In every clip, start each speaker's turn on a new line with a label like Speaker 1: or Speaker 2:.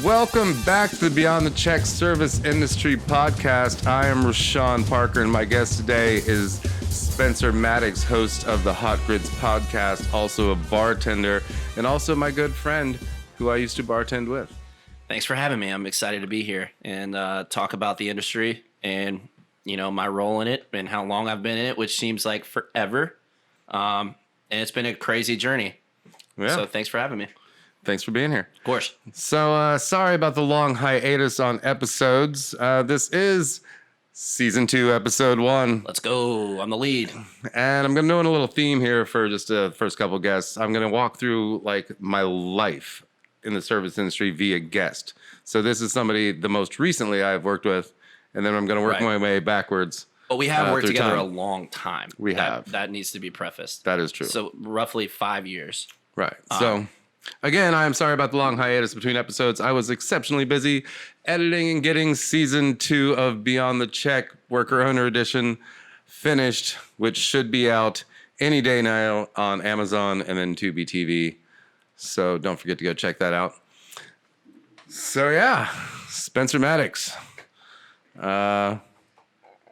Speaker 1: Welcome back to the Beyond the Check Service Industry Podcast. I am Rashawn Parker, and my guest today is Spencer Maddox, host of the Hot Grids Podcast, also a bartender, and also my good friend who I used to bartend with.
Speaker 2: Thanks for having me. I'm excited to be here and talk about the industry and, you know, my role in it and how long I've been in it, which seems like forever. And it's been a crazy journey.
Speaker 1: Yeah.
Speaker 2: So thanks for having me.
Speaker 1: Thanks for being here.
Speaker 2: Of course.
Speaker 1: So sorry about the long hiatus on episodes. This is Season 2, Episode 1.
Speaker 2: Let's go. I'm the lead.
Speaker 1: And I'm going to do a little theme here for just the first couple guests. I'm going to walk through like my life in the service industry via guest. So this is somebody the most recently I've worked with, and then I'm going to work my way backwards.
Speaker 2: But we have worked together a long time.
Speaker 1: We have.
Speaker 2: That needs to be prefaced.
Speaker 1: That is true.
Speaker 2: So roughly 5 years.
Speaker 1: Right. So again, I am sorry about the long hiatus between episodes. I was exceptionally busy editing and getting Season 2 of Beyond the Check Worker Owner Edition finished, which should be out any day now on Amazon and then Tubi TV. So don't forget to go check that out. So yeah, Spencer Maddox.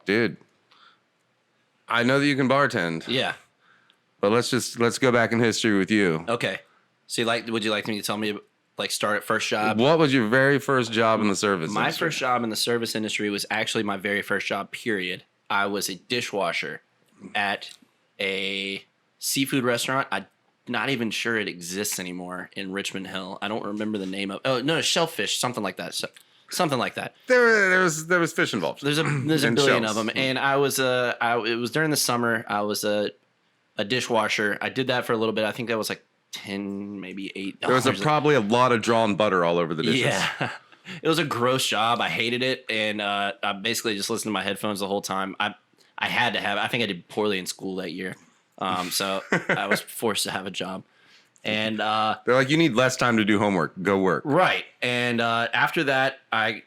Speaker 1: Dude, I know that you can bartend.
Speaker 2: Yeah.
Speaker 1: But let's go back in history with you.
Speaker 2: Okay. So would you like me to tell me, start at first job?
Speaker 1: What was your very first job in the service industry?
Speaker 2: My first job in the service industry was actually my very first job, period. I was a dishwasher at a seafood restaurant. I'm not even sure it exists anymore in Richmond Hill. I don't remember the name of. Oh no, Shellfish, something like that. Something like that.
Speaker 1: There was fish involved.
Speaker 2: There's a billion
Speaker 1: shells.
Speaker 2: of them, and it was during the summer. I was a dishwasher. I did that for a little bit. I think that was like 10, maybe $8.
Speaker 1: There was probably a lot of drawn butter all over the dishes.
Speaker 2: Yeah. It was a gross job. I hated it, and I basically just listened to my headphones the whole time. I had to have. I think I did poorly in school that year, so I was forced to have a job. And
Speaker 1: they're like, you need less time to do homework. Go work.
Speaker 2: Right. And after that, I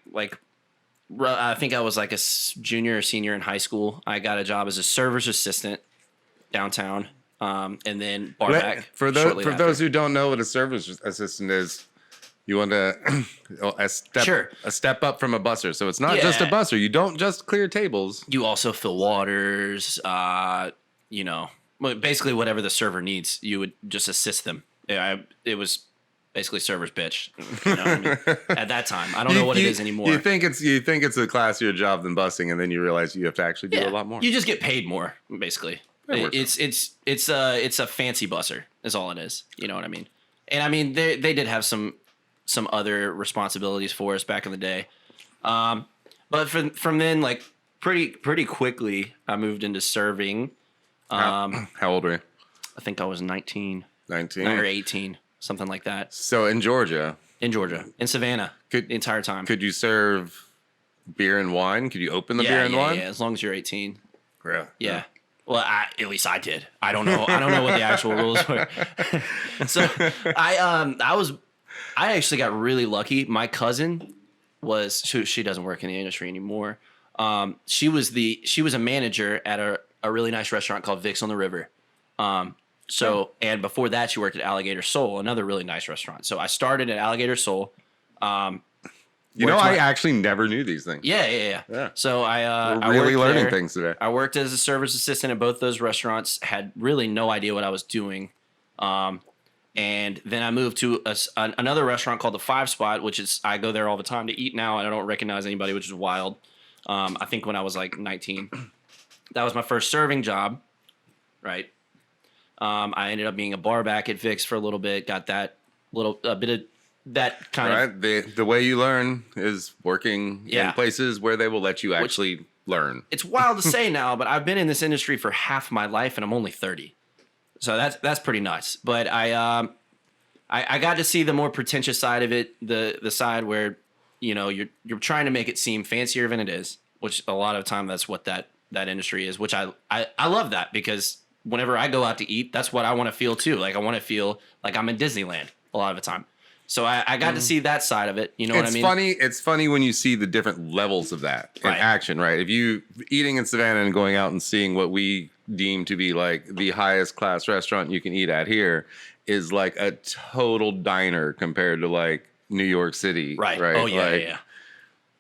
Speaker 2: think I was like a junior or senior in high school. I got a job as a server's assistant downtown, and then bar back.
Speaker 1: For those who don't know what a service assistant is, you want to a step up from a busser. So it's not just a busser. You don't just clear tables.
Speaker 2: You also fill waters. Basically whatever the server needs, you would just assist them. It was basically server's bitch. You know what I mean? At that time, I don't know what it is anymore.
Speaker 1: You think it's a classier job than busing, and then you realize you have to actually do a lot more.
Speaker 2: You just get paid more, basically. It's a fancy busser is all it is. You know what I mean? And I mean they did have some other responsibilities for us back in the day. But from then, like pretty quickly, I moved into serving.
Speaker 1: How old were you?
Speaker 2: I think I was 19.
Speaker 1: 19
Speaker 2: or 18, something like that.
Speaker 1: So in Georgia,
Speaker 2: in Savannah, the entire time.
Speaker 1: Could you serve beer and wine? Could you open the beer and wine?
Speaker 2: Yeah, as long as you're 18.
Speaker 1: Really?
Speaker 2: Yeah. Well, at least I did. I don't know. I don't know what the actual rules were. So I actually got really lucky. My cousin she doesn't work in the industry anymore. She was a manager at a really nice restaurant called Vic's on the River. And before that, she worked at Alligator Soul, another really nice restaurant. So I started at Alligator Soul.
Speaker 1: I actually never knew these things.
Speaker 2: Yeah. So
Speaker 1: we're really learning things today.
Speaker 2: I worked as a service assistant at both those restaurants. Had really no idea what I was doing. And then I moved to another restaurant called the Five Spot, which is I go there all the time to eat now, and I don't recognize anybody, which is wild. I think when I was like 19, that was my first serving job, right? I ended up being a bar back at Vic's for a little bit. Got a bit of that kind of.
Speaker 1: The way you learn is working in places where they will let you actually learn.
Speaker 2: It's wild to say now, but I've been in this industry for half my life, and I'm only 30. So that's pretty nuts. But I got to see the more pretentious side of it, the side where you're trying to make it seem fancier than it is, which a lot of time that's what that industry is. Which I love that, because whenever I go out to eat, that's what I want to feel too. Like I want to feel like I'm in Disneyland a lot of the time. So I got to see that side of it. You know what I mean?
Speaker 1: It's funny when you see the different levels of that in action, right? If you eating in Savannah and going out and seeing what we deem to be like the highest class restaurant you can eat at here is like a total diner compared to like New York City.
Speaker 2: Right.
Speaker 1: Right.
Speaker 2: Oh yeah,
Speaker 1: Like,
Speaker 2: yeah.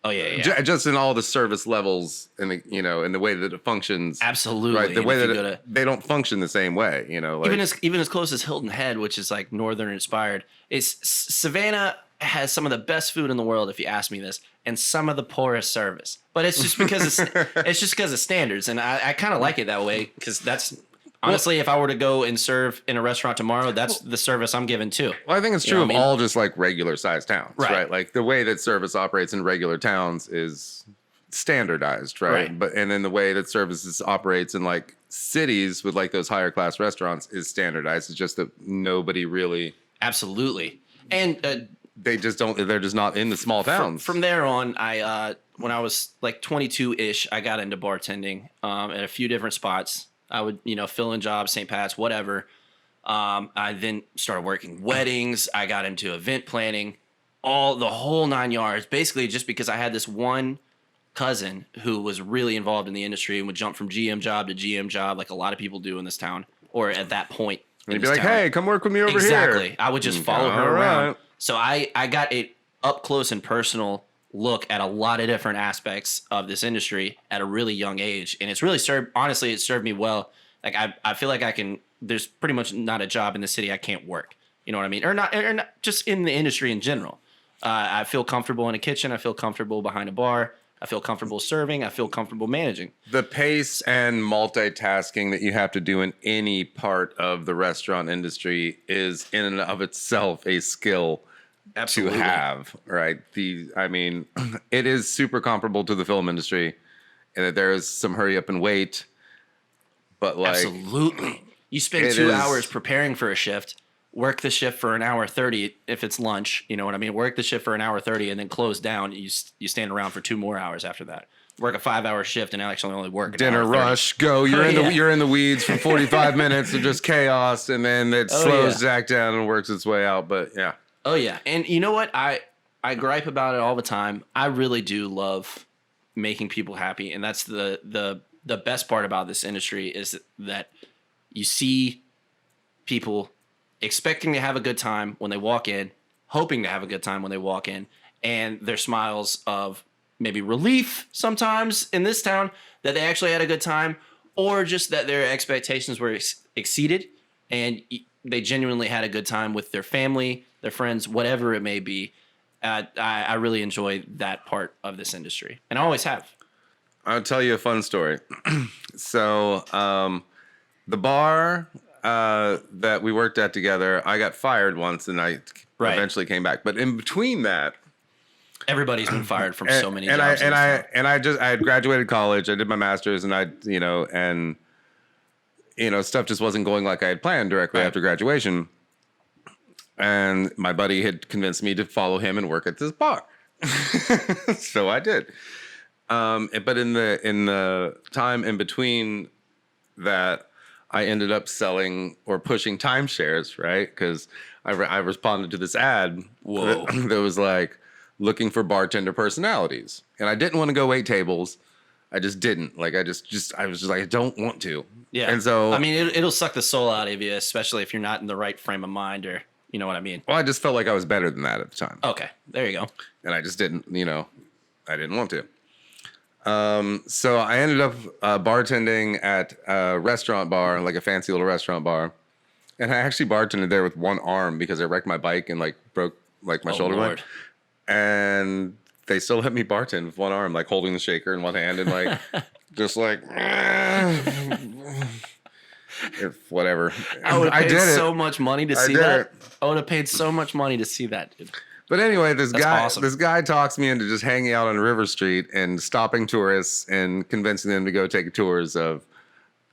Speaker 2: Oh yeah, yeah.
Speaker 1: Just in all the service levels and the, in the way that it functions.
Speaker 2: Absolutely.
Speaker 1: Right. The
Speaker 2: And
Speaker 1: way
Speaker 2: if
Speaker 1: that
Speaker 2: you go to
Speaker 1: they don't function the same way, like
Speaker 2: even as close as Hilton Head, which is like northern inspired, is Savannah has some of the best food in the world, if you ask me this, and some of the poorest service. But it's just because it's just because of standards, and I kind of like it that way because that's honestly, if I were to go and serve in a restaurant tomorrow, that's the service I'm given too.
Speaker 1: Well, I think it's true of all just like regular sized towns,
Speaker 2: Right.
Speaker 1: right? Like the way that service operates in regular towns is standardized, right?
Speaker 2: Right.
Speaker 1: But and then the way that services operates in like cities with like those higher class restaurants is standardized. It's just that nobody really
Speaker 2: Absolutely. And
Speaker 1: they just don't. They're just not in the small towns.
Speaker 2: from there on, I when I was like 22-ish, I got into bartending at a few different spots. I would, fill in jobs, St. Pat's, whatever. I then started working weddings. I got into event planning, the whole 9 yards, basically just because I had this one cousin who was really involved in the industry and would jump from GM job to GM job like a lot of people do in this town or at that point.
Speaker 1: And you'd be like, hey, come work with me over here.
Speaker 2: Exactly. I would just follow her around.
Speaker 1: Right.
Speaker 2: So I got a up close and personal look at a lot of different aspects of this industry at a really young age. And it's really honestly, it served me well. Like I feel like there's pretty much not a job in the city I can't work. You know what I mean? Or not just in the industry in general. I feel comfortable in a kitchen. I feel comfortable behind a bar. I feel comfortable serving. I feel comfortable managing.
Speaker 1: The pace and multitasking that you have to do in any part of the restaurant industry is in and of itself a skill
Speaker 2: Absolutely.
Speaker 1: to have, right? It is super comparable to the film industry in that there is some hurry up and wait, but like
Speaker 2: Absolutely. You spend 2 hours preparing for a shift, work the shift for an hour 30 if it's lunch, you know what I mean? Work the shift for an hour 30 and then close down. You stand around for 2 more hours after that. Work a 5-hour shift and actually only work an
Speaker 1: dinner
Speaker 2: hour 30.
Speaker 1: rush, go. You're in the weeds for 45 minutes of just chaos, and then it slows back down and works its way out. But yeah.
Speaker 2: Oh yeah. And you know what? I gripe about it all the time. I really do love making people happy, and that's the best part about this industry is that you see people expecting to have a good time when they walk in, hoping to have a good time when they walk in, and their smiles of maybe relief sometimes in this town that they actually had a good time, or just that their expectations were exceeded and they genuinely had a good time with their family, their friends, whatever it may be. I really enjoy that part of this industry, and I always have.
Speaker 1: I'll tell you a fun story. So the bar that we worked at together, I got fired once, and I eventually came back. But in between that,
Speaker 2: everybody's been fired from so many jobs.
Speaker 1: I had graduated college. I did my master's, and stuff just wasn't going like I had planned directly after graduation. And my buddy had convinced me to follow him and work at this bar, so I did. But in the time in between that, I ended up selling or pushing timeshares, right? Because I responded to this ad that was like looking for bartender personalities, and I didn't want to go wait tables. I just didn't. Like I was just like I don't want to.
Speaker 2: Yeah.
Speaker 1: And so
Speaker 2: it'll suck the soul out of you, especially if you're not in the right frame of mind, or you know what I mean.
Speaker 1: Well, I just felt like I was better than that at the time.
Speaker 2: Okay, there you go.
Speaker 1: And I just didn't. I didn't want to. So I ended up bartending at a restaurant bar, like a fancy little restaurant bar. And I actually bartended there with one arm because I wrecked my bike and like broke like my shoulder blade. And they still let me bartend with one arm, like holding the shaker in one hand and like just like whatever.
Speaker 2: I would have paid so much money to see that. I would have paid so much money to see that, dude.
Speaker 1: But anyway, this
Speaker 2: awesome.
Speaker 1: guy talks me into just hanging out on River Street and stopping tourists and convincing them to go take tours of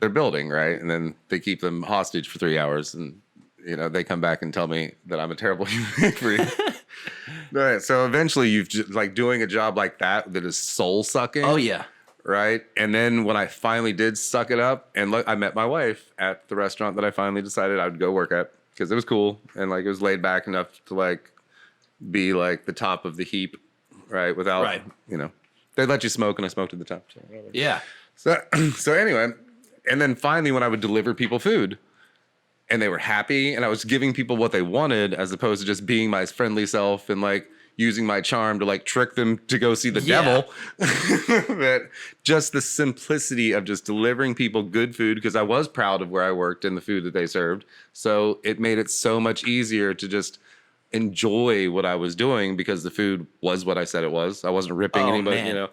Speaker 1: their building, right? And then they keep them hostage for 3 hours, and they come back and tell me that I'm a terrible human being. Right. So eventually, you've just, like doing a job like that is soul sucking.
Speaker 2: Oh yeah.
Speaker 1: Right. And then when I finally did suck it up, and look, I met my wife at the restaurant that I finally decided I would go work at because it was cool and like it was laid back enough to like be like the top of the heap, right? Without, they let you smoke, and I smoked at the top. So
Speaker 2: yeah.
Speaker 1: So anyway, and then finally, when I would deliver people food, and they were happy, and I was giving people what they wanted as opposed to just being my friendly self and like using my charm to like trick them to go see the devil. But just the simplicity of just delivering people good food, because I was proud of where I worked and the food that they served. So it made it so much easier to just enjoy what I was doing because the food was what I said it was. I wasn't ripping anybody,
Speaker 2: man.
Speaker 1: you know.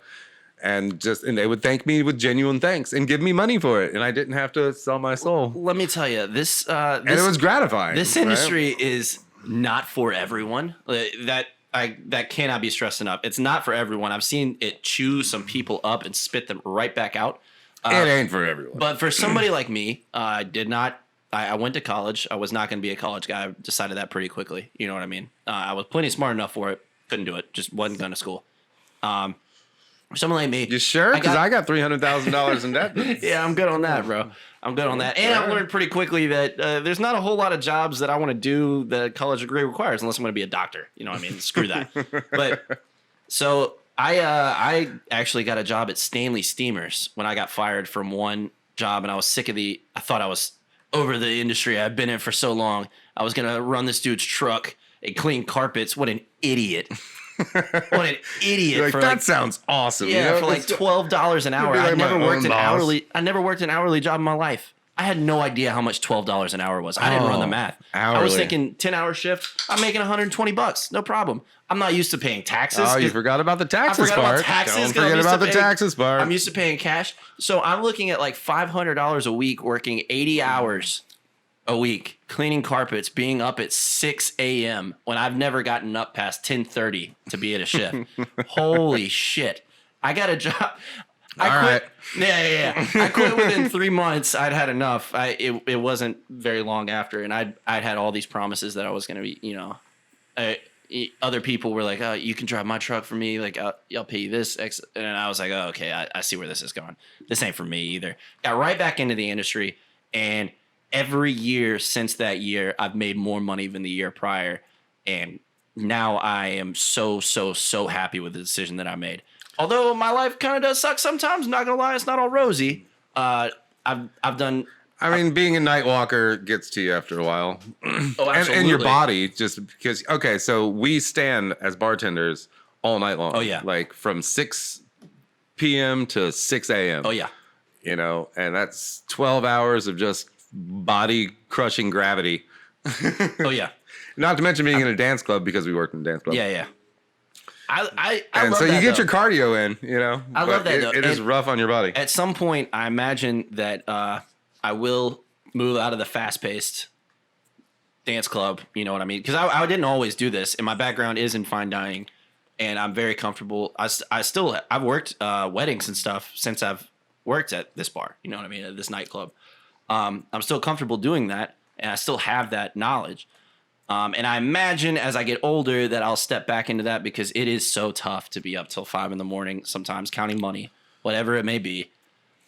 Speaker 1: And they would thank me with genuine thanks and give me money for it, and I didn't have to sell my soul.
Speaker 2: Let me tell you, this
Speaker 1: And it was gratifying.
Speaker 2: This industry is not for everyone. That cannot be stressed enough. It's not for everyone. I've seen it chew some people up and spit them right back out.
Speaker 1: It ain't for everyone.
Speaker 2: But for somebody like me, I went to college. I was not going to be a college guy. I decided that pretty quickly. You know what I mean? I was plenty smart enough for it. Couldn't do it. Just wasn't going to school. Someone like me.
Speaker 1: You sure? Because I got $300,000 in debt.
Speaker 2: Yeah, I'm good on that, bro. I'm good on that. And I learned pretty quickly that there's not a whole lot of jobs that I want to do that a college degree requires unless I'm going to be a doctor. You know what I mean? Screw that. But so I actually got a job at Stanley Steamers when I got fired from one job, and I was sick of I thought I was over the industry I've been in for so long. I was going to run this dude's truck and clean carpets. What an idiot. What an idiot!
Speaker 1: Like, that sounds awesome.
Speaker 2: Yeah,
Speaker 1: you know?
Speaker 2: for like $12 an hour.
Speaker 1: Like
Speaker 2: I never worked an hourly job in my life. I had no idea how much $12 an hour was. I didn't run the math.
Speaker 1: Hourly.
Speaker 2: I was thinking 10-hour shift. I'm making $120, no problem. I'm not used to paying taxes.
Speaker 1: Oh, you forgot about the taxes part.
Speaker 2: About taxes.
Speaker 1: Don't forget about the taxes part.
Speaker 2: I'm used to paying cash, so I'm looking at like $500 a week, working 80 hours a week, cleaning carpets, being up at 6 a.m. when I've never gotten up past 10:30 to be at a shift. Holy shit. I got a job. I quit. Right. Yeah. I quit within 3 months. I'd had enough. It wasn't very long after, and I'd had all these promises that I was going to be, you know, other people were like, oh, you can drive my truck for me. Like, I'll pay you this. And I was like, oh, okay, I see where this is going. This ain't for me either. Got right back into the industry, and every year since that year, I've made more money than the year prior. And now I am so happy with the decision that I made. Although my life kind of does suck sometimes, not going to lie, it's not all rosy. I've done...
Speaker 1: I mean, being a night walker gets to you after a while.
Speaker 2: Oh, absolutely.
Speaker 1: And your body, just because... Okay, so we stand as bartenders all night long.
Speaker 2: Oh, yeah.
Speaker 1: Like from 6 p.m. to 6 a.m.
Speaker 2: Oh, yeah.
Speaker 1: You know, and that's 12 hours of just body crushing gravity.
Speaker 2: Oh yeah.
Speaker 1: Not to mention being in a dance club, because we worked in a dance club.
Speaker 2: Yeah. I
Speaker 1: and
Speaker 2: love
Speaker 1: so
Speaker 2: that,
Speaker 1: you get
Speaker 2: though.
Speaker 1: your cardio in, you know.
Speaker 2: I love that.
Speaker 1: It is rough on your body.
Speaker 2: At some point, I imagine that I will move out of the fast-paced dance club. You know what I mean? Because I didn't always do this, and my background is in fine dining, and I'm very comfortable. I've worked weddings and stuff since I've worked at this bar. You know what I mean? At this nightclub. I'm still comfortable doing that, and I still have that knowledge. And I imagine as I get older that I'll step back into that, because it is so tough to be up till 5 a.m. sometimes counting money, whatever it may be,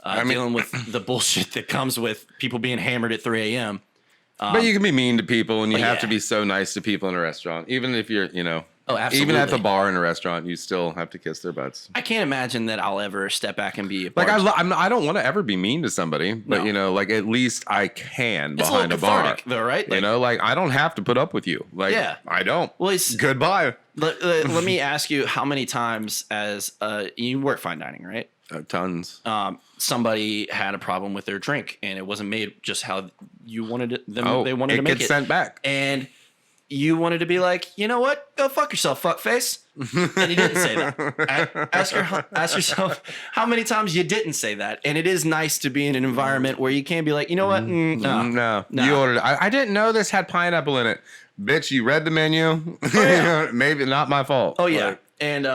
Speaker 2: dealing with the bullshit that comes with people being hammered at 3 a.m.
Speaker 1: But you can be mean to people, and you have to be so nice to people in a restaurant, even if you're, you know.
Speaker 2: Oh, absolutely.
Speaker 1: Even at the bar in a restaurant, you still have to kiss their butts.
Speaker 2: I can't imagine that I'll ever step back and be a
Speaker 1: like I don't want to ever be mean to somebody, but you know, like at least I can behind a bar,
Speaker 2: though, right?
Speaker 1: You know, like I don't have to put up with you. Like, I don't.
Speaker 2: Well,
Speaker 1: goodbye.
Speaker 2: Let me ask you, how many times you work fine dining, right?
Speaker 1: Tons.
Speaker 2: Somebody had a problem with their drink, and it wasn't made just how you wanted it. They wanted to make it.
Speaker 1: It gets sent back,
Speaker 2: and you wanted to be like, you know what? Go fuck yourself, fuckface. And you didn't say that. Ask yourself how many times you didn't say that. And it is nice to be in an environment where you can be like, you know what? No.
Speaker 1: You ordered it. I didn't know this had pineapple in it. Bitch, you read the menu. Oh, yeah. Maybe not my fault.
Speaker 2: Oh, yeah. And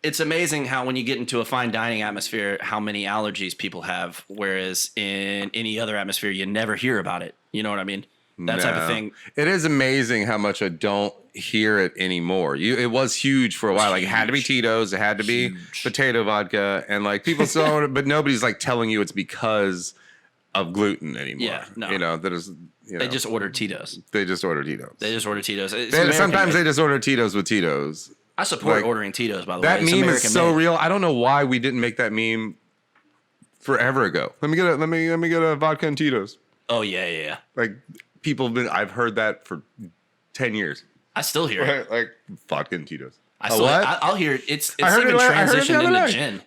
Speaker 2: it's amazing how when you get into a fine dining atmosphere, how many allergies people have. Whereas in any other atmosphere, you never hear about it. You know what I mean? That type of thing.
Speaker 1: It is amazing how much I don't hear it anymore. It was huge for a while. Like, it had to be Tito's, it had to be potato vodka, and like people still, but nobody's like telling you it's because of gluten anymore.
Speaker 2: Yeah, no.
Speaker 1: You know, that is. You know,
Speaker 2: they just order Tito's.
Speaker 1: They just order Tito's.
Speaker 2: Sometimes
Speaker 1: they just order Tito's with Tito's.
Speaker 2: I support ordering Tito's, by the way.
Speaker 1: That meme is so real. I don't know why we didn't make that meme forever ago. Let me get a vodka and Tito's.
Speaker 2: Oh yeah.
Speaker 1: Like, I've heard that for 10 years.
Speaker 2: I still hear it.
Speaker 1: Like vodka and Tito's.
Speaker 2: I'll hear it. It's
Speaker 1: I heard
Speaker 2: even
Speaker 1: it I heard it the
Speaker 2: transitioned
Speaker 1: other
Speaker 2: into
Speaker 1: day.
Speaker 2: gin.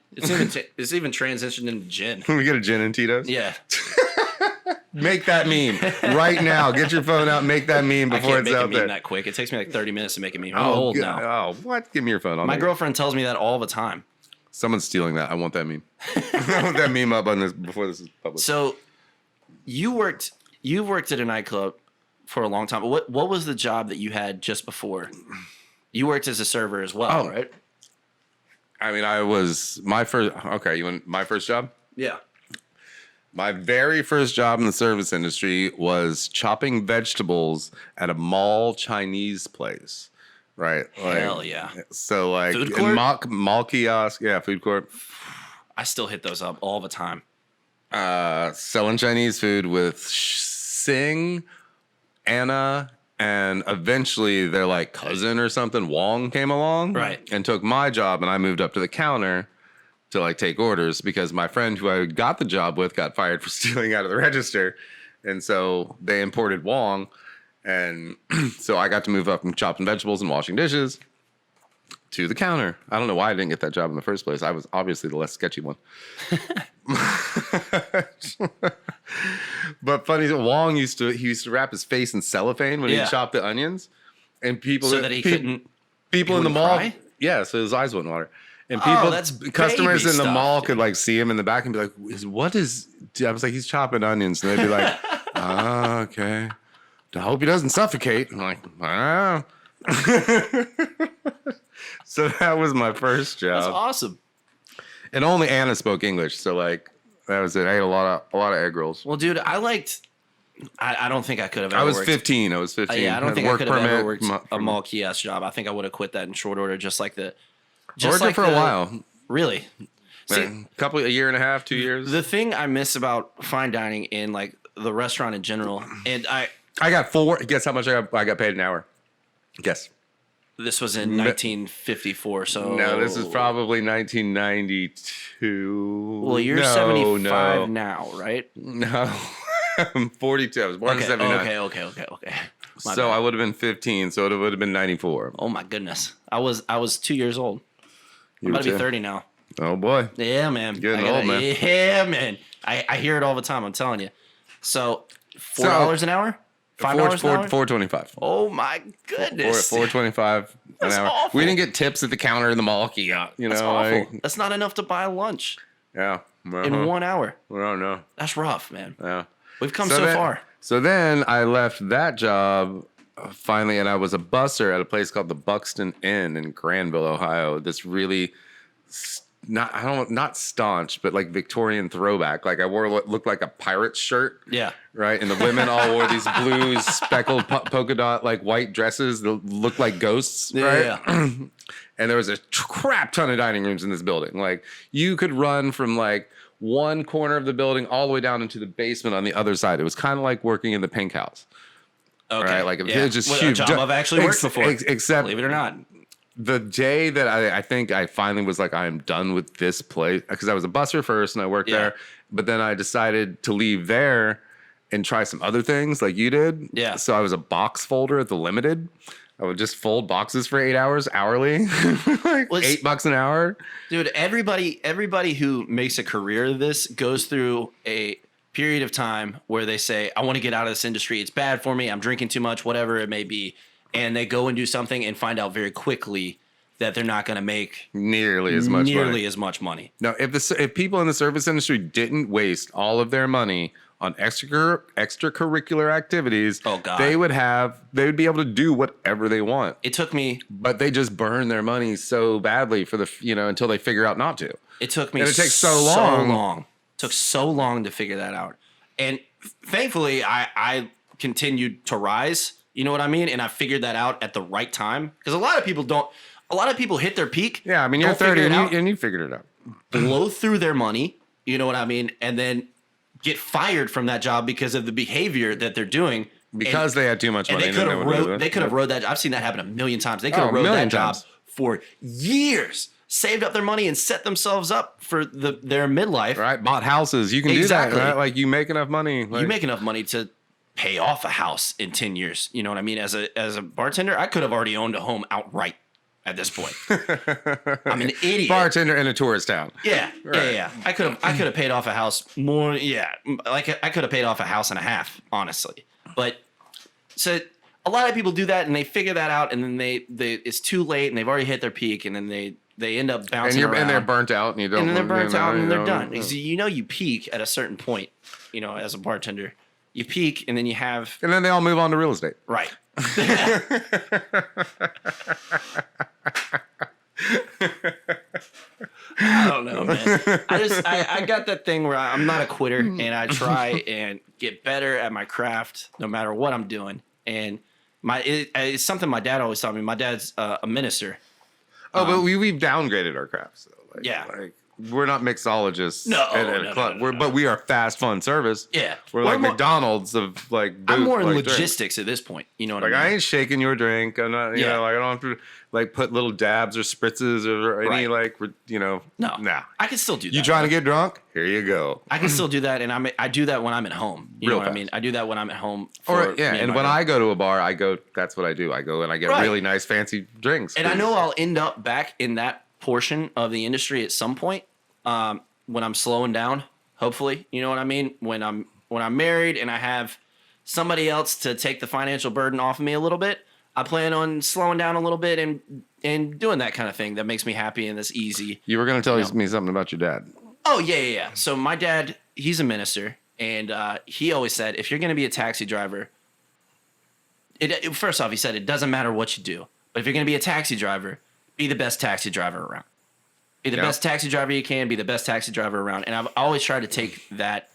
Speaker 2: It's even transitioned into gin.
Speaker 1: We get a gin and Tito's.
Speaker 2: Yeah.
Speaker 1: Make that meme right now. Get your phone out. Make that meme
Speaker 2: I
Speaker 1: before
Speaker 2: can't
Speaker 1: it's
Speaker 2: make a
Speaker 1: out
Speaker 2: meme
Speaker 1: there.
Speaker 2: that quick. It takes me like 30 minutes to make a meme. I'm old
Speaker 1: God.
Speaker 2: now.
Speaker 1: Oh, what? Give me your phone.
Speaker 2: My girlfriend tells me that all the time.
Speaker 1: Someone's stealing that. I want that meme. I want that meme up on this before this is published.
Speaker 2: So you've worked at a nightclub for a long time. What was the job that you had just before? You worked as a server as well, right?
Speaker 1: I mean, I was my first. Okay, you want my first job?
Speaker 2: Yeah.
Speaker 1: My very first job in the service industry was chopping vegetables at a mall Chinese place. Right.
Speaker 2: Hell yeah.
Speaker 1: So like
Speaker 2: Food court?
Speaker 1: mall kiosk. Yeah, food court.
Speaker 2: I still hit those up all the time.
Speaker 1: Selling Chinese food with Sing, Anna, and eventually their like cousin or something, Wong, came along.
Speaker 2: Right.
Speaker 1: And took my job, and I moved up to the counter to like take orders because my friend who I got the job with got fired for stealing out of the register. And so they imported Wong. And so I got to move up from chopping vegetables and washing dishes to the counter. I don't know why I didn't get that job in the first place. I was obviously the less sketchy one. But funny, Wong used to wrap his face in cellophane when he chopped the onions. And people
Speaker 2: So that he couldn't
Speaker 1: people in the mall.
Speaker 2: cry?
Speaker 1: Yeah, so his eyes wouldn't water. And
Speaker 2: that's
Speaker 1: customers
Speaker 2: baby
Speaker 1: in the
Speaker 2: stuff,
Speaker 1: mall
Speaker 2: dude.
Speaker 1: could like see him in the back and be like, what is, I was like, he's chopping onions. And they'd be like, oh, okay. I hope he doesn't suffocate. I'm like, ah. So that was my first job.
Speaker 2: That's awesome.
Speaker 1: And only Anna spoke English. So like, that was it. I ate a lot of egg rolls.
Speaker 2: Well, dude, I don't think I could have ever
Speaker 1: I was
Speaker 2: worked.
Speaker 1: 15. I was 15.
Speaker 2: Yeah, I don't
Speaker 1: Had
Speaker 2: think I
Speaker 1: work
Speaker 2: could have ever
Speaker 1: permit,
Speaker 2: worked a mall kiosk job. I think I would have quit that in short order, just like the.
Speaker 1: I worked there for a while.
Speaker 2: Really? See,
Speaker 1: A year and a half, 2 years.
Speaker 2: the thing I miss about fine dining in like the restaurant in general, and
Speaker 1: I got 4. Guess how much I got paid an hour? Guess.
Speaker 2: this was in 1954, so
Speaker 1: No, this is probably 1992.
Speaker 2: Well, you're 75 now, right?
Speaker 1: No, I'm 42. I was born in 79.
Speaker 2: Okay. My
Speaker 1: So
Speaker 2: bad.
Speaker 1: I would have been 15. So it would have been 94.
Speaker 2: Oh my goodness, I was 2 years old. I'm about to be
Speaker 1: too.
Speaker 2: 30 now.
Speaker 1: Oh boy.
Speaker 2: Yeah, man.
Speaker 1: Getting old, man.
Speaker 2: Yeah, man. I hear it all the time. I'm telling you. So $4 an hour, $5 an hour.
Speaker 1: 4.25.
Speaker 2: Oh my goodness.
Speaker 1: 4.25 an
Speaker 2: That's
Speaker 1: hour.
Speaker 2: awful.
Speaker 1: We didn't get tips at the counter in the mall kiosk. You know,
Speaker 2: That's awful.
Speaker 1: like,
Speaker 2: That's not enough to buy lunch
Speaker 1: yeah.
Speaker 2: in 1 hour.
Speaker 1: I don't know.
Speaker 2: That's rough, man.
Speaker 1: Yeah.
Speaker 2: We've come so far.
Speaker 1: So then I left that job finally, and I was a busser at a place called the Buxton Inn in Granville, Ohio. This really not staunch, but like Victorian throwback. Like I wore what looked like a pirate shirt.
Speaker 2: Yeah.
Speaker 1: Right, and the women all wore these blue speckled polka dot like white dresses that looked like ghosts. Right.
Speaker 2: Yeah.
Speaker 1: And there was a crap ton of dining rooms in this building. Like you could run from like one corner of the building all the way down into the basement on the other side. It was kind of like working in the Pink House.
Speaker 2: Okay.
Speaker 1: Right, like
Speaker 2: yeah.
Speaker 1: it was just
Speaker 2: Well,
Speaker 1: huge.
Speaker 2: A job I've actually worked before.
Speaker 1: Except
Speaker 2: believe it or not.
Speaker 1: the day that I think I finally was like, I am done with this place, because I was a busser first and I worked there, but then I decided to leave there and try some other things like you did.
Speaker 2: Yeah.
Speaker 1: So I was a box folder at the Limited. I would just fold boxes for 8 hours hourly, like $8 an hour.
Speaker 2: Dude, everybody who makes a career of this goes through a period of time where they say, I want to get out of this industry. It's bad for me. I'm drinking too much, whatever it may be. And they go and do something and find out very quickly that they're not going to make
Speaker 1: nearly as much
Speaker 2: money.
Speaker 1: No, if people in the service industry didn't waste all of their money on extracurricular activities,
Speaker 2: Oh, God.
Speaker 1: they would be able to do whatever they want.
Speaker 2: It took me
Speaker 1: But they just burn their money so badly for until they figure out not to.
Speaker 2: It took me
Speaker 1: And it takes so long.
Speaker 2: Took so long to figure that out. And thankfully, I continued to rise. You know what I mean? And I figured that out at the right time. Because a lot of people don't. A lot of people hit their peak.
Speaker 1: Yeah, I mean, you're
Speaker 2: don't figure
Speaker 1: 30
Speaker 2: it out,
Speaker 1: and you figured it out.
Speaker 2: blow through their money. You know what I mean? And then get fired from that job because of the behavior that they're doing.
Speaker 1: Because they had too much money.
Speaker 2: And they could have rode that. I've seen that happen a million times. They could have rode that job for years, saved up their money, and set themselves up for their midlife.
Speaker 1: Right, bought houses. You can do that, right? Like you make enough money.
Speaker 2: You make enough money to pay off a house in 10 years. You know what I mean? As a bartender, I could have already owned a home outright at this point. I'm an idiot.
Speaker 1: Bartender in a tourist town.
Speaker 2: Yeah,
Speaker 1: Right.
Speaker 2: yeah. I could have paid off a house more. Yeah, like I could have paid off a house and a half, honestly. But so a lot of people do that and they figure that out, and then they it's too late and they've already hit their peak, and then they end up bouncing around.
Speaker 1: And they're burnt out, and you don't.
Speaker 2: And then they're burnt out and they're done.
Speaker 1: know.
Speaker 2: Because you peak at a certain point. As a bartender, you peak and then you have
Speaker 1: And then they all move on to real estate.
Speaker 2: right. I don't know, man. I got that thing where I'm not a quitter, and I try and get better at my craft no matter what I'm doing. And it's something my dad always taught me. My dad's a minister.
Speaker 1: Oh, but we've downgraded our crafts. Though.
Speaker 2: Yeah.
Speaker 1: Like, we're not mixologists.
Speaker 2: No,
Speaker 1: at a club. But we are fast, fun service.
Speaker 2: Yeah.
Speaker 1: We're like McDonald's of like.
Speaker 2: I'm more in
Speaker 1: like
Speaker 2: logistics
Speaker 1: drink.
Speaker 2: at this point. You know what
Speaker 1: Like
Speaker 2: I mean?
Speaker 1: I ain't shaking your drink. I'm not. You know, like I don't have to like put little dabs or spritzes or any
Speaker 2: Right.
Speaker 1: like
Speaker 2: No.
Speaker 1: Nah.
Speaker 2: I can still do that.
Speaker 1: You trying to get drunk? Here you go.
Speaker 2: I can still do that, and I do that when I'm at home. You know
Speaker 1: Real
Speaker 2: what I
Speaker 1: fast.
Speaker 2: mean? I do that when I'm at home.
Speaker 1: Or yeah,
Speaker 2: me
Speaker 1: and
Speaker 2: my
Speaker 1: when
Speaker 2: dad.
Speaker 1: I go to a bar, I go. That's what I do. I go and I get
Speaker 2: Right.
Speaker 1: really nice, fancy drinks.
Speaker 2: And I know I'll end up back in that portion of the industry at some point when I'm slowing down. Hopefully, you know what I mean. When I'm married and I have somebody else to take the financial burden off of me a little bit, I plan on slowing down a little bit and doing that kind of thing that makes me happy and that's easy.
Speaker 1: You were going to tell me something about your dad.
Speaker 2: Oh yeah. So my dad, he's a minister, and he always said, if you're going to be a taxi driver, first off, he said it doesn't matter what you do, but if you're going to be a taxi driver, be the best taxi driver around. Be the best taxi driver you can. Be the best taxi driver around. And I've always tried to take that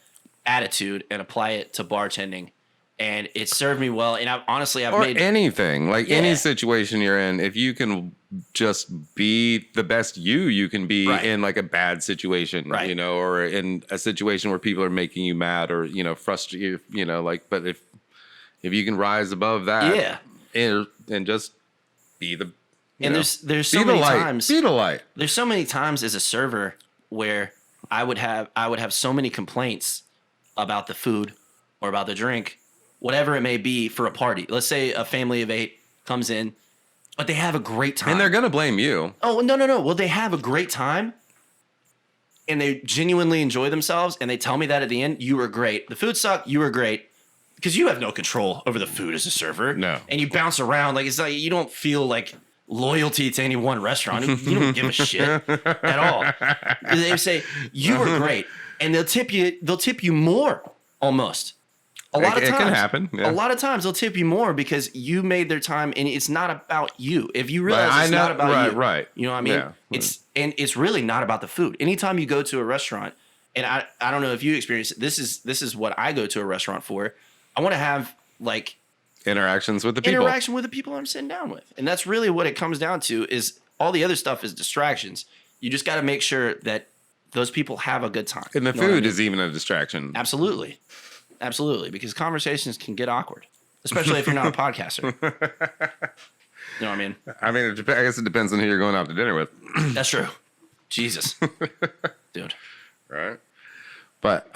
Speaker 2: attitude and apply it to bartending, and it served me well. And I've
Speaker 1: Or
Speaker 2: made
Speaker 1: anything, like
Speaker 2: Yeah.
Speaker 1: any situation you're in, if you can just be the best you can be
Speaker 2: Right.
Speaker 1: in like a bad situation,
Speaker 2: Right.
Speaker 1: or in a situation where people are making you mad or, frustrated, but if you can rise above that
Speaker 2: Yeah.
Speaker 1: and just be the,
Speaker 2: And there's
Speaker 1: be
Speaker 2: so
Speaker 1: the
Speaker 2: many
Speaker 1: light,
Speaker 2: times
Speaker 1: be the light.
Speaker 2: there's so many times as a server where I would have so many complaints about the food or about the drink, whatever it may be, for a party. Let's say a family of 8 comes in, but they have a great time.
Speaker 1: And they're going to blame you.
Speaker 2: Oh, no. Well, they have a great time and they genuinely enjoy themselves, and they tell me that at the end, you were great. The food sucked, you were great. Because you have no control over the food as a server.
Speaker 1: No.
Speaker 2: And you bounce around. Like, it's like you don't feel like loyalty to any one restaurant. You don't give a shit at all. They say, you were great. And they'll tip you more almost. A lot of
Speaker 1: It
Speaker 2: times.
Speaker 1: can happen, yeah.
Speaker 2: A lot of times they'll tip you more because you made their time, and it's not about you. If you realize it's not about you.
Speaker 1: Right.
Speaker 2: You know what I mean?
Speaker 1: Yeah.
Speaker 2: It's really not about the food. Anytime you go to a restaurant, and I don't know if you experience it, this is what I go to a restaurant for. I want to have like
Speaker 1: Interactions with the people.
Speaker 2: interaction with the people I'm sitting down with. And that's really what it comes down to. Is all the other stuff is distractions. You just got to make sure that those people have a good time.
Speaker 1: And the
Speaker 2: You know what I
Speaker 1: food
Speaker 2: mean?
Speaker 1: is even a distraction.
Speaker 2: Absolutely. Because conversations can get awkward, especially if you're not a podcaster. You know what I mean?
Speaker 1: I mean, I guess it depends on who you're going out to dinner with.
Speaker 2: That's true. Jesus. Dude.
Speaker 1: Right. But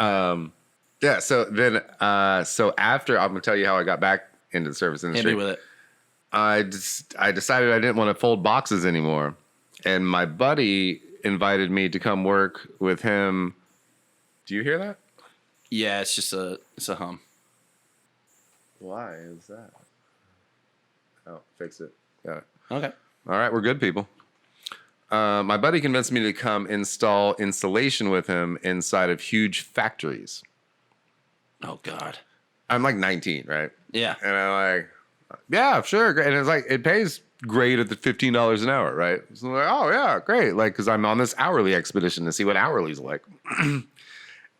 Speaker 1: yeah, so then so after, I'm gonna tell you how I got back into the service
Speaker 2: Hit
Speaker 1: industry.
Speaker 2: me with it.
Speaker 1: I decided I didn't want to fold boxes anymore, and my buddy invited me to come work with him. Do you hear that?
Speaker 2: Yeah, it's a hum.
Speaker 1: Why is that? Oh, fix it. Got it.
Speaker 2: Okay.
Speaker 1: All right, we're good, people. My buddy convinced me to come install insulation with him inside of huge factories.
Speaker 2: Oh God.
Speaker 1: I'm like 19, right?
Speaker 2: Yeah.
Speaker 1: And I'm like, yeah, sure. Great. And it's like, it pays great at the $15 an hour, right? So I'm like, oh, yeah, great. Like, because I'm on this hourly expedition to see what hourly's like.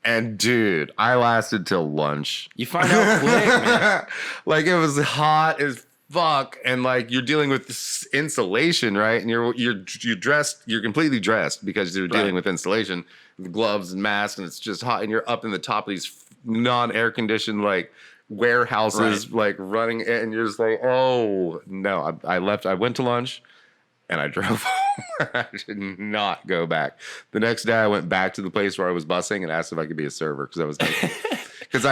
Speaker 1: And dude, I lasted till lunch.
Speaker 2: You find out quick, man.
Speaker 1: Like, it was hot as fuck, and like you're dealing with this insulation, right? And you're dressed, you're completely dressed because you're dealing
Speaker 2: Right.
Speaker 1: with insulation, with gloves and masks, and it's just hot, and you're up in the top of these non-air conditioned like warehouses, like running, and you're just like, oh no. I left. I went to lunch, and I drove home. I did not go back. The next day, I went back to the place where I was busing and asked if I could be a server because I was. because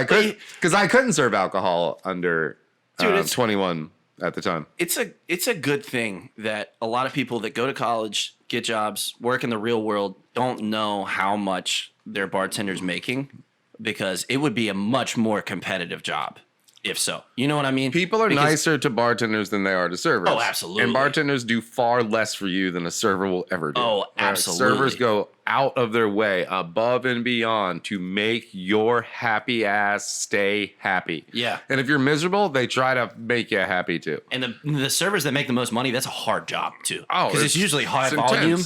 Speaker 1: I couldn't serve alcohol under 21 at the time.
Speaker 2: It's a good thing that a lot of people that go to college, get jobs, work in the real world don't know how much their bartender's making, because it would be a much more competitive job if so. You know what I mean?
Speaker 1: People are nicer to bartenders than they are to servers.
Speaker 2: Oh, absolutely.
Speaker 1: And bartenders do far less for you than a server will ever do.
Speaker 2: Oh, absolutely.
Speaker 1: Servers go out of their way, above and beyond, to make your happy ass stay happy.
Speaker 2: Yeah.
Speaker 1: And if you're miserable, they try to make you happy too.
Speaker 2: And the servers that make the most money, that's a hard job too.
Speaker 1: Oh,
Speaker 2: because it's usually high volume.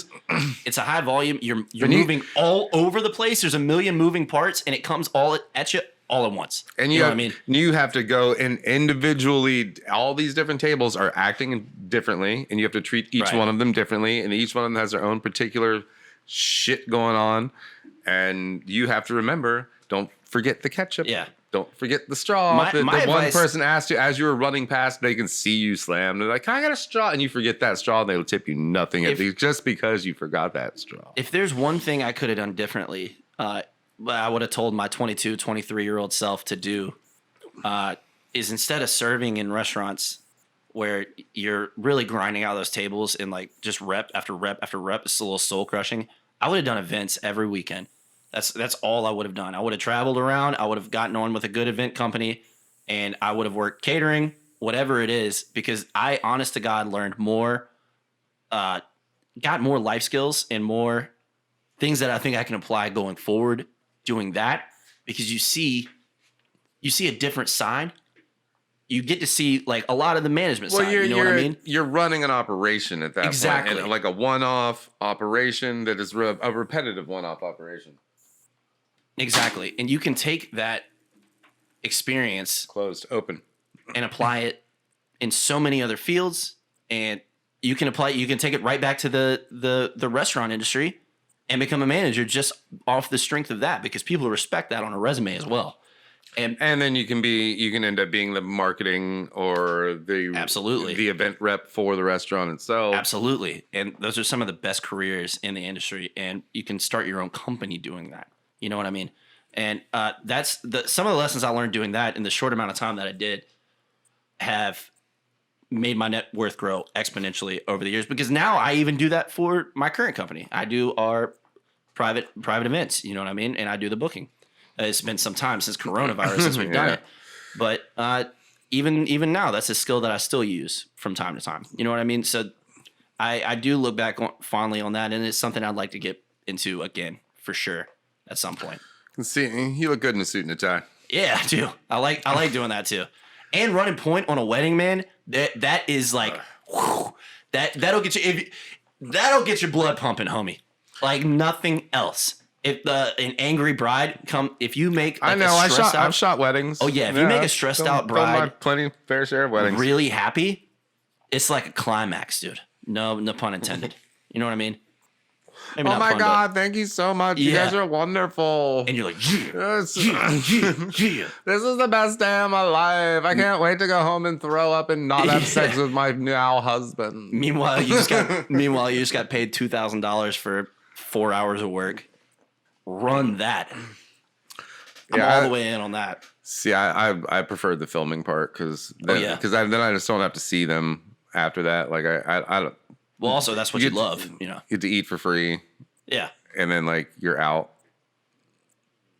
Speaker 2: It's a high volume. You're moving all over the place. There's a million moving parts, and it comes all at you all at once.
Speaker 1: And
Speaker 2: you know what I mean?
Speaker 1: You have to go and individually, all these different tables are acting differently, and you have to treat each one of them differently, and each one of them has their own particular shit going on, and you have to remember, don't forget the ketchup.
Speaker 2: Yeah.
Speaker 1: Don't forget the straw.
Speaker 2: My
Speaker 1: the
Speaker 2: advice,
Speaker 1: one person asked you as you were running past, they can see you slam. They're like, "Can I get a straw?" And you forget that straw, and they'll tip you nothing just because you forgot that straw.
Speaker 2: If there's one thing I could have done differently, I would have told my 22, 23-year-old self to do, is instead of serving in restaurants where you're really grinding out those tables and like just rep after rep after rep, it's a little soul crushing. I would have done events every weekend. That's all I would have done. I would have traveled around. I would have gotten on with a good event company, and I would have worked catering, whatever it is, because I, honest to God, learned more, got more life skills and more things that I think I can apply going forward doing that, because you see a different side. You get to see like a lot of the management side. You know what I mean?
Speaker 1: You're running an operation at that
Speaker 2: Exactly.
Speaker 1: point. And like a one-off operation that is a repetitive one-off operation.
Speaker 2: Exactly. And you can take that experience
Speaker 1: Closed, open.
Speaker 2: and apply it in so many other fields, and you can take it right back to the restaurant industry and become a manager just off the strength of that, because people respect that on a resume as well. And
Speaker 1: then you can end up being the marketing or the event rep for the restaurant itself.
Speaker 2: Absolutely. And those are some of the best careers in the industry, and you can start your own company doing that. You know what I mean? And that's some of the lessons I learned doing that in the short amount of time that I did have made my net worth grow exponentially over the years, because now I even do that for my current company. I do our private events, you know what I mean? And I do the booking. It's been some time since coronavirus since we've done it. But even now, that's a skill that I still use from time to time. You know what I mean? So I do look back fondly on that, and it's something I'd like to get into again for sure at some point.
Speaker 1: See, you look good in a suit and a tie.
Speaker 2: Yeah, I do. I like doing that too. And running point on a wedding, man, that is like whew, that'll get you that'll get your blood pumping, homie. Like nothing else. If an angry bride if you make like
Speaker 1: I've shot weddings.
Speaker 2: Oh yeah, if you make a stressed out bride
Speaker 1: plenty fair share of weddings.
Speaker 2: Really happy, it's like a climax, dude. No pun intended. You know what I mean?
Speaker 1: Maybe oh my God, thank you so much. Yeah. You guys are wonderful.
Speaker 2: And you're like, yeah.
Speaker 1: This is the best day of my life. I can't wait to go home and throw up and not have sex with my now husband.
Speaker 2: Meanwhile, you just got paid $2,000 for 4 hours of work. Run that. I'm all the way in on that.
Speaker 1: See, I preferred the filming part because then I just don't have to see them after that. Like I don't.
Speaker 2: Well, also that's what you love, you know.
Speaker 1: You get to eat for free.
Speaker 2: Yeah.
Speaker 1: And then like you're out.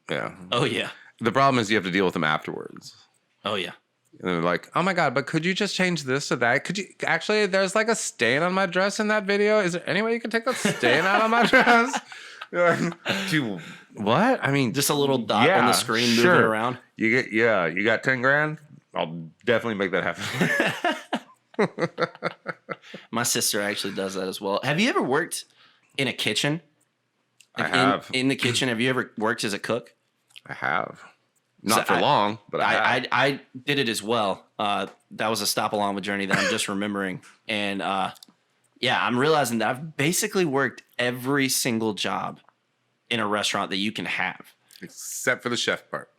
Speaker 1: Yeah.
Speaker 2: Oh yeah.
Speaker 1: The problem is you have to deal with them afterwards.
Speaker 2: Oh yeah.
Speaker 1: And they're like, "Oh my God, but could you just change this to that? Could you actually? There's like a stain on my dress in that video. Is there any way you can take that stain out of my dress?" You're like, dude, what? I mean,
Speaker 2: just a little dot on the screen moving around.
Speaker 1: You got 10 grand. I'll definitely make that happen.
Speaker 2: My sister actually does that as well. Have you ever worked in a kitchen?
Speaker 1: I have.
Speaker 2: In the kitchen, have you ever worked as a cook?
Speaker 1: I have. Not for long, but
Speaker 2: I did it as well. That was a stop along the journey that I'm just remembering. And I'm realizing that I've basically worked every single job in a restaurant that you can have.
Speaker 1: Except for the chef part.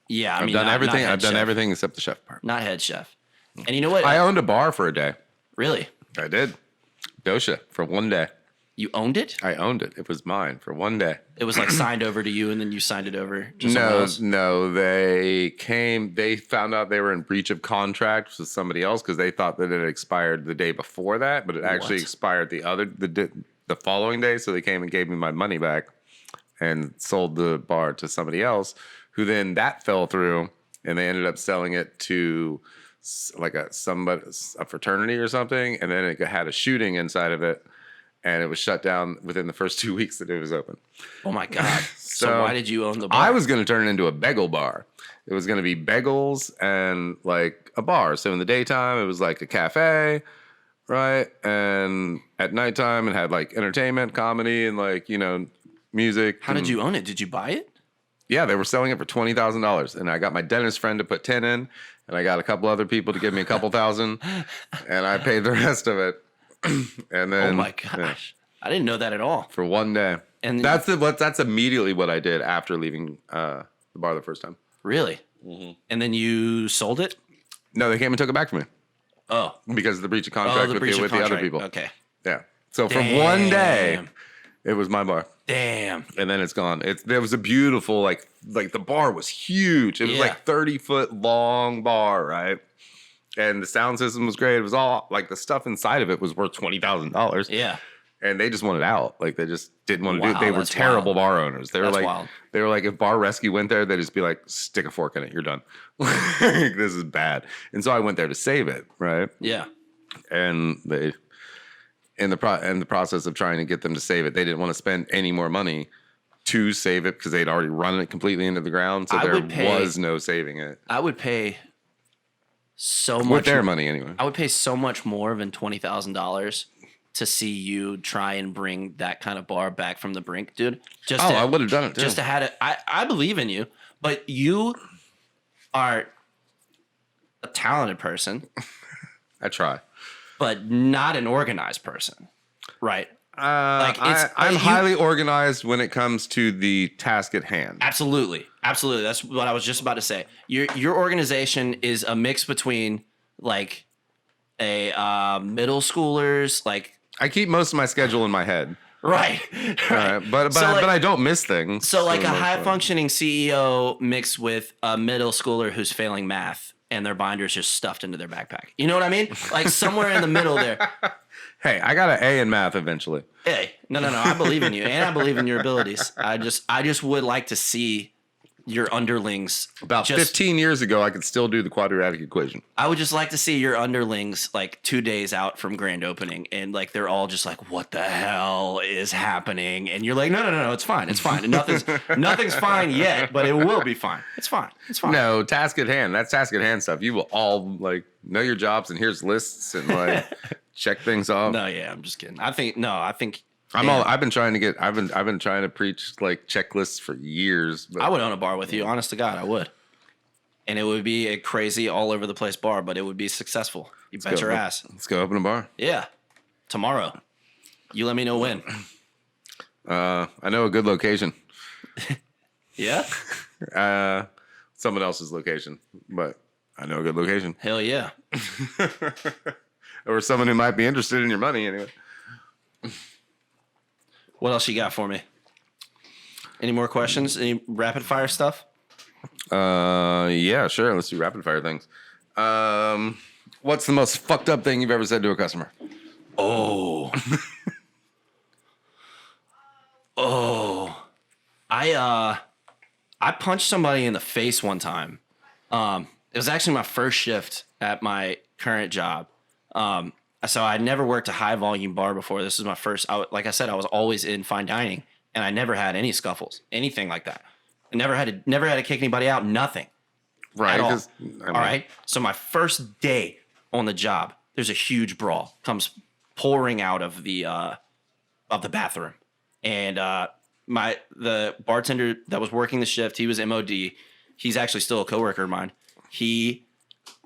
Speaker 2: Yeah,
Speaker 1: I've done everything. I've done everything except the chef part.
Speaker 2: Not head chef. And you know what?
Speaker 1: I owned a bar for a day.
Speaker 2: Really?
Speaker 1: I did. Dosha for one day.
Speaker 2: You owned it?
Speaker 1: I owned it. It was mine for one day.
Speaker 2: It was like signed over to you, and then you signed it over to someone else?
Speaker 1: No. They found out they were in breach of contract with somebody else because they thought that it had expired the day before that, but it actually expired the following day. So they came and gave me my money back and sold the bar to somebody else, who then that fell through, and they ended up selling it to like a fraternity or something, and then it had a shooting inside of it. And it was shut down within the first 2 weeks that it was open.
Speaker 2: Oh my God. So why did you own the bar?
Speaker 1: I was going to turn it into a bagel bar. It was going to be bagels and like a bar. So in the daytime, it was like a cafe, right? And at nighttime, it had like entertainment, comedy, and like, music.
Speaker 2: How did you own it? Did you buy it?
Speaker 1: Yeah, they were selling it for $20,000. And I got my dentist friend to put 10 in. And I got a couple other people to give me a couple thousand. And I paid the rest of it. And then,
Speaker 2: oh my gosh, I didn't know that at all.
Speaker 1: For one day, and that's immediately what I did after leaving the bar the first time.
Speaker 2: Really? Mm-hmm. And then you sold it?
Speaker 1: No, they came and took it back from me.
Speaker 2: Oh,
Speaker 1: because of the breach of contract with the other people.
Speaker 2: Okay.
Speaker 1: Yeah. So for one day, it was my bar.
Speaker 2: Damn.
Speaker 1: And then it's gone. There was a beautiful like the bar was huge. It was like 30-foot long bar, right? And the sound system was great. It was all like the stuff inside of it was worth $20,000.
Speaker 2: Yeah.
Speaker 1: And they just wanted out. Like they just didn't want to do it. They were terrible bar owners. They were like, if Bar Rescue went there, they'd just be like, stick a fork in it. You're done. This is bad. And so I went there to save it. Right.
Speaker 2: Yeah.
Speaker 1: And they, in the process of trying to get them to save it, they didn't want to spend any more money to save it because they'd already run it completely into the ground. So there was no saving it.
Speaker 2: I would pay so much
Speaker 1: with their money anyway.
Speaker 2: I would pay so much more than $20,000 to see you try and bring that kind of bar back from the brink, dude.
Speaker 1: I would have done it too.
Speaker 2: Just to have it. I believe in you, but you are a talented person.
Speaker 1: I try,
Speaker 2: but not an organized person, right?
Speaker 1: I'm highly organized when it comes to the task at hand.
Speaker 2: Absolutely. That's what I was just about to say. Your organization is a mix between like a middle schooler's like.
Speaker 1: I keep most of my schedule in my head.
Speaker 2: Right.
Speaker 1: But I don't miss things.
Speaker 2: So like a high functioning CEO mixed with a middle schooler who's failing math and their binder's just stuffed into their backpack. You know what I mean? Like somewhere in the middle there.
Speaker 1: Hey, I got an A in math eventually.
Speaker 2: Hey, no. I believe in you, and I believe in your abilities. I just would like to see your underlings.
Speaker 1: About 15 years ago, I could still do the quadratic equation.
Speaker 2: I would just like to see your underlings like 2 days out from grand opening, and like they're all just like, "What the hell is happening?" And you're like, "No, it's fine. It's fine. And nothing's fine yet, but it will be fine. It's fine. It's fine."
Speaker 1: No, task at hand. That's task at hand stuff. You will all like know your jobs, and here's lists and like. Check things off.
Speaker 2: No, yeah, I'm just kidding. I've been trying
Speaker 1: to preach like checklists for years. But.
Speaker 2: I would own a bar with you, honest to God, I would. And it would be a crazy all over the place bar, but it would be successful. You bet your ass.
Speaker 1: Let's go open a bar.
Speaker 2: Yeah. Tomorrow. You let me know when.
Speaker 1: I know a good location.
Speaker 2: Yeah?
Speaker 1: Someone else's location, but I know a good location.
Speaker 2: Hell yeah.
Speaker 1: Or someone who might be interested in your money anyway.
Speaker 2: What else you got for me? Any more questions? Any rapid fire stuff?
Speaker 1: Yeah, sure. Let's do rapid fire things. What's the most fucked up thing you've ever said to a customer?
Speaker 2: Oh. I punched somebody in the face one time. It was actually my first shift at my current job. So I'd never worked a high volume bar before. This is my first. Like I said, I was always in fine dining, and I never had any scuffles, anything like that. I never had to kick anybody out. Nothing.
Speaker 1: Right.
Speaker 2: All right. So my first day on the job, there's a huge brawl comes pouring out of the bathroom, and the bartender that was working the shift, he was MOD. He's actually still a coworker of mine. He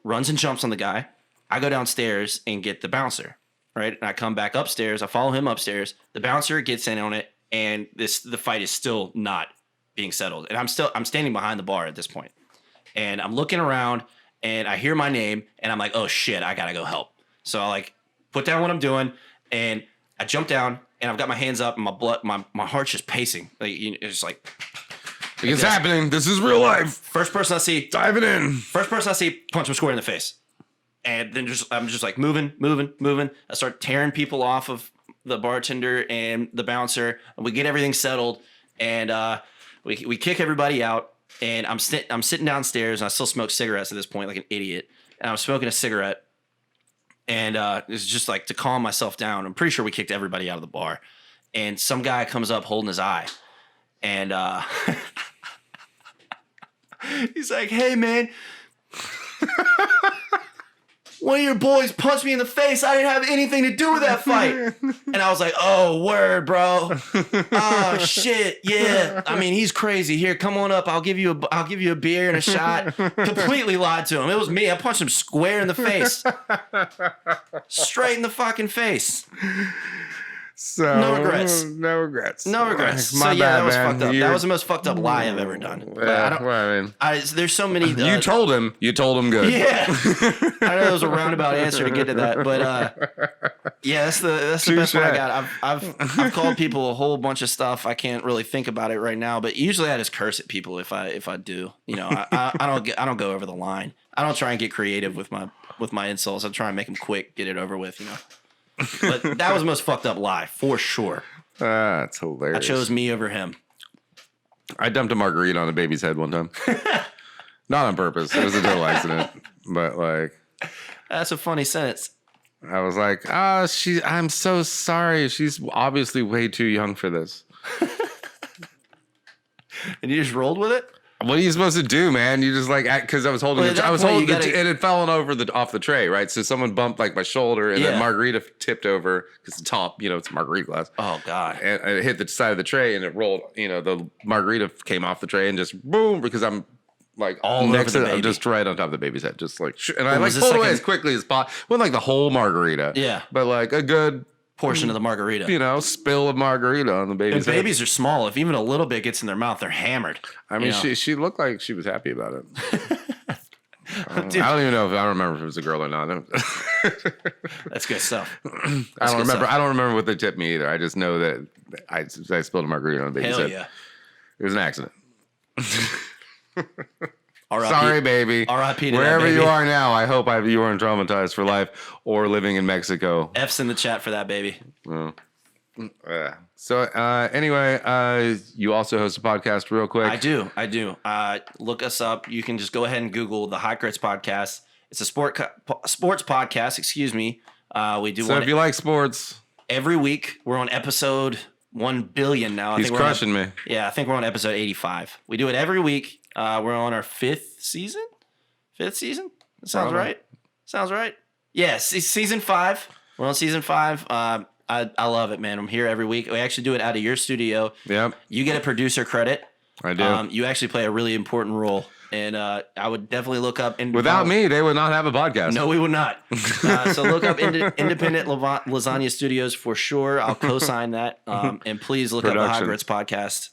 Speaker 2: runs and jumps on the guy. I go downstairs and get the bouncer, right? And I come back upstairs. I follow him upstairs. The bouncer gets in on it, and the fight is still not being settled. And I'm standing behind the bar at this point, and I'm looking around, and I hear my name, and I'm like, oh shit, I gotta go help. So I like put down what I'm doing, and I jump down, and I've got my hands up and my heart's just pacing. Like, it's like
Speaker 1: it's happening. This is real life.
Speaker 2: First person I see,
Speaker 1: diving in.
Speaker 2: First person I see, punch him square in the face. And then I'm just like moving. I start tearing people off of the bartender and the bouncer. And we get everything settled, and we kick everybody out. And I'm sitting downstairs, and I still smoke cigarettes at this point, like an idiot. And I'm smoking a cigarette, and it's just like to calm myself down. I'm pretty sure we kicked everybody out of the bar, and some guy comes up holding his eye, and he's like, "Hey, man." One of your boys punched me in the face. I didn't have anything to do with that fight. And I was like, oh, word, bro. Oh, shit. Yeah. I mean, he's crazy. Here, come on up. I'll give you a beer and a shot. Completely lied to him. It was me. I punched him square in the face. Straight in the fucking face.
Speaker 1: So
Speaker 2: no regrets.
Speaker 1: No regrets.
Speaker 2: No regrets.
Speaker 1: My
Speaker 2: so yeah,
Speaker 1: bad,
Speaker 2: that was
Speaker 1: man.
Speaker 2: fucked up. That was the most fucked up lie I've ever done. There's so many.
Speaker 1: You told him good.
Speaker 2: Yeah. I know it was a roundabout answer to get to that, but yeah, that's the best one I got. I've called people a whole bunch of stuff. I can't really think about it right now, but usually I just curse at people if I do. You know, I don't go over the line. I don't try and get creative with my insults. I try and make them quick, get it over with. You know. But that was the most fucked up lie, for sure.
Speaker 1: That's hilarious.
Speaker 2: I chose me over him.
Speaker 1: I dumped a margarita on a baby's head one time. Not on purpose. It was a total accident. But, like...
Speaker 2: That's a funny sentence.
Speaker 1: I was like, I'm so sorry. She's obviously way too young for this.
Speaker 2: And you just rolled with it?
Speaker 1: What are you supposed to do, man? You just like, because I was holding and it had fallen over off the tray, right? So someone bumped like my shoulder, and then margarita tipped over because the top, it's a margarita glass.
Speaker 2: Oh God!
Speaker 1: And it hit the side of the tray, and it rolled. The margarita came off the tray and just boom, because I'm like
Speaker 2: all next to
Speaker 1: I'm just right on top of the baby's head, just like, and I like pulled away as quickly as possible. Wasn't like the whole margarita, but like a good
Speaker 2: portion of the margarita.
Speaker 1: Spill of margarita on the baby's head.
Speaker 2: Babies are small. If even a little bit gets in their mouth, they're hammered.
Speaker 1: I mean, she looked like she was happy about it. I don't even know I don't remember if it was a girl or not.
Speaker 2: That's good stuff.
Speaker 1: I don't remember. I don't remember what they tipped me either. I just know that I spilled a margarita on the baby's head.
Speaker 2: Hell yeah!
Speaker 1: It was an accident.
Speaker 2: Sorry,
Speaker 1: baby.
Speaker 2: R.I.P.
Speaker 1: Wherever
Speaker 2: that, baby.
Speaker 1: you are now, I hope you weren't traumatized for life or living in Mexico.
Speaker 2: F's in the chat for that, baby.
Speaker 1: So anyway, you also host a podcast real quick.
Speaker 2: I do. Look us up. You can just go ahead and Google the Hot Grits Podcast. It's a sports podcast. Excuse me. We do.
Speaker 1: So if you like sports,
Speaker 2: every week we're on episode 1 billion now.
Speaker 1: He's crushing me.
Speaker 2: Yeah, I think we're on episode 85. We do it every week. We're on our fifth season. That sounds right. Sounds right. Yes, season 5. We're on season 5. I love it, man. I'm here every week. We actually do it out of your studio.
Speaker 1: Yep.
Speaker 2: You get a producer credit.
Speaker 1: I do.
Speaker 2: You actually play a really important role. And I would definitely look up...
Speaker 1: Without me, they would not have a podcast.
Speaker 2: No, we would not. So look up Independent Lasagna Studios for sure. I'll co-sign that. And please look up the Hot Grits Podcast.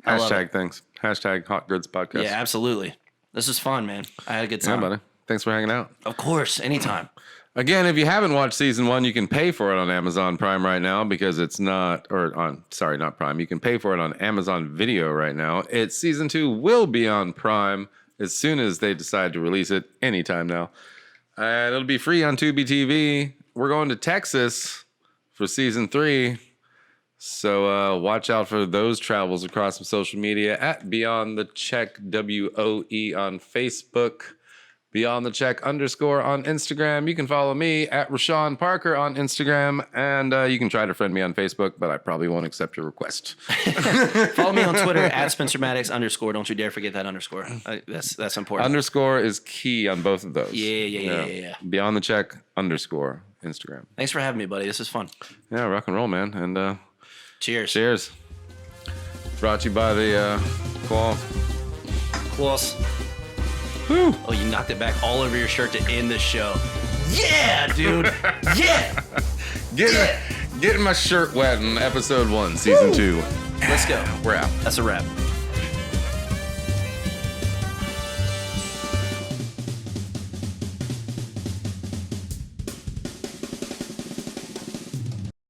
Speaker 1: Hashtag thanks. Hashtag Hot Grits Podcast.
Speaker 2: Yeah, absolutely. This is fun, man. I had a good time.
Speaker 1: Yeah, buddy. Thanks for hanging out.
Speaker 2: Of course, anytime.
Speaker 1: Again, if you haven't watched season 1, you can pay for it on Amazon Prime right now because it's not Prime. You can pay for it on Amazon Video right now. Season 2 will be on Prime as soon as they decide to release it anytime now. And it'll be free on Tubi TV. We're going to Texas for season 3. So watch out for those travels across some social media at Beyond the Check WOE on Facebook. Beyond the Check _ on Instagram. You can follow me at Rashawn Parker on Instagram, and you can try to friend me on Facebook, but I probably won't accept your request.
Speaker 2: Follow me on Twitter at Spencer Maddox _ Don't you dare forget that underscore. That's important.
Speaker 1: Underscore is key on both of those.
Speaker 2: Yeah.
Speaker 1: Beyond the Check _ Instagram.
Speaker 2: Thanks for having me, buddy. This is fun.
Speaker 1: Yeah, rock and roll, man. And
Speaker 2: cheers.
Speaker 1: Cheers. Brought to you by the
Speaker 2: Claws. Woo. Oh, you knocked it back all over your shirt to end this show. Yeah, dude. Yeah.
Speaker 1: Getting my shirt wet in episode 1, season 2.
Speaker 2: Let's go.
Speaker 1: We're out.
Speaker 2: That's a wrap.